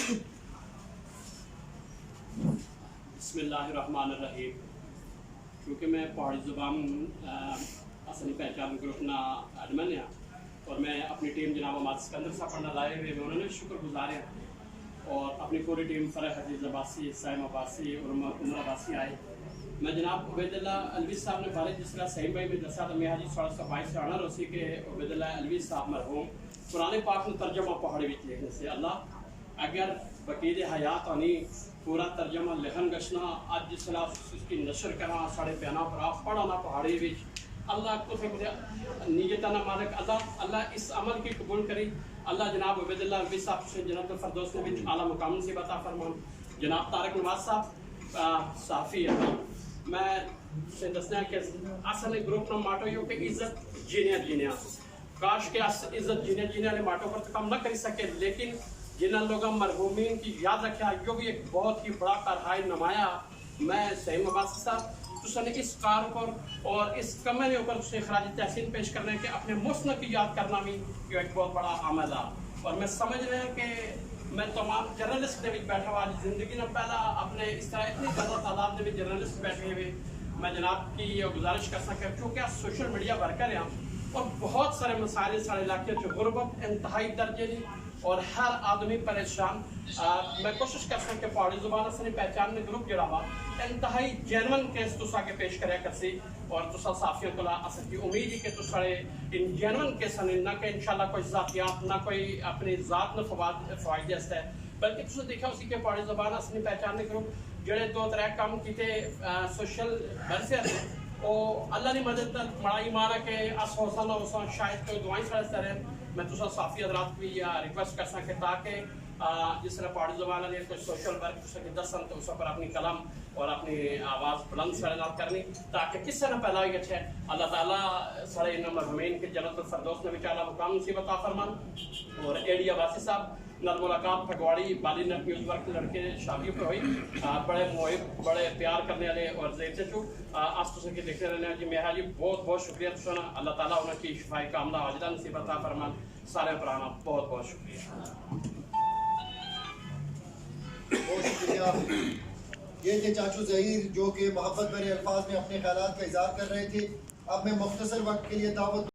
بسم اللہ الرحمن الرحیم. کیونکہ میں پہاڑی زبان اصلی پہچان گروپ نا ایڈمن ہاں اور میں اپنی ٹیم جناب اماد سکندر صاحب پڑھنا لائے ہوئے میں انہوں نے شکر گزار ہیں اور اپنی پوری ٹیم فرح حدیث عباسی، سائم عباسی اور عمر عباسی آئے. میں جناب عبید اللہ الوی صاحب نے بارے جس طرح صحیح بھائی میں دسا تو میں حاجی 1622 سے آنا روسی کہ عبید اللہ الوی صاحب مرحوم قرآن پاک میں ترجمہ پہاڑی وچ لکھنے سے اللہ اگر بقید حیات آنی پورا ترجمہ لکھن گشنا آج جس طرح اس کی نشر کرنا ساڑھے پیانا پڑا پڑھانا پہاڑی وچ اللہ کو نیتنا مالک اللہ اس عمل کی قبول کری. اللہ جناب عبید اللہ الوی صاحب سے جنت الفردوس میں اعلیٰ مقام سے بتا فرمان. جناب طارق نواز صاحب صحافی ہے. میں سے دسنا کہ اصل گروپ نہ ماٹو یو کہ عزت جینیا کاش کے عزت جینیا نے ماٹو پر کم نہ کر سکے لیکن جنہوں لوگوں مرحومین کی یاد رکھا یہ بھی ایک بہت ہی بڑا کارہائے نمایاں. میں سعیم عباسی صاحب تو نے اس کار پر اور اس کمے کے اوپر اسے خراج تحسین پیش کرنے کے اپنے مسن کی یاد کرنا بھی یہ ایک بہت بڑا عمل ہے. اور میں سمجھ رہا ہوں کہ میں تمام جرنلسٹ کے بیٹھا ہوا زندگی میں پہلا اپنے اس طرح اتنی زیادہ تعداد میں جرنلسٹ بیٹھے ہوئے میں جناب کی یہ گزارش کر سکتا ہوں چونکہ سوشل میڈیا ورکر ہیں اور بہت سارے مسائل سارے علاقے جو غربت انتہائی درجے دی اور ہر آدمی پریشان. میں کوشش کر سکتا کہ پہاڑی زبان اصلی پہچان میں گروپ جڑا ہوا انتہائی جینون کیس تسا کے پیش کریا کرسی اور تسا صافیوں کو اصل کی امید ہی کہ تساڑے ان جینون کیس نہ کہ انشاءاللہ کوئی ذاتیات نہ کوئی اپنی ذات میں فوائد ہے بلکہ تسا دیکھا اسی کے پہاڑی زبان اصلی پہچان میں گروپ جڑے دو ترے کام کیتے سوشل ورثے اور اللہ نے مدد مڑائی مارا کہ اس حوصلہ حوصلہ شاید کوئی دعائیں سرستے رہے. میں تو صافی حضرات بھی ریکویسٹ کر سکتے تاکہ جس طرح پہاڑی زبان نے کوئی سوشل ورک اس کے دسن تو اس پر اپنی قلم اور اپنی آواز بلند سرنات کرنی تاکہ کس سے نہ پیدا ہوئی اچھے اللہ تعالیٰ سارے ان مرحومین کے جنت الفردوس میں بھی اعلیٰ مقام نصیب عطا فرمان. اور ایڈی عباسی صاحب نال ملاقات پھگواڑی بالی نٹ نیوز ورک لڑکے شادیوں پہ ہوئی بڑے محب بڑے پیار کرنے والے اور زیر سے چو آس تو کے دیکھتے رہنے جی میرا جی بہت بہت شکریہ تسنا اللہ تعالیٰ انہوں کی شفائی کاملہ واجدہ نصیب عطا فرمان. سارے پرانا بہت بہت شکریہ. بہت شکریہ. یہ تھے چاچو ظہیر جو کہ محبت بھرے الفاظ میں اپنے خیالات کا اظہار کر رہے تھے. اب میں مختصر وقت کے لیے دعوت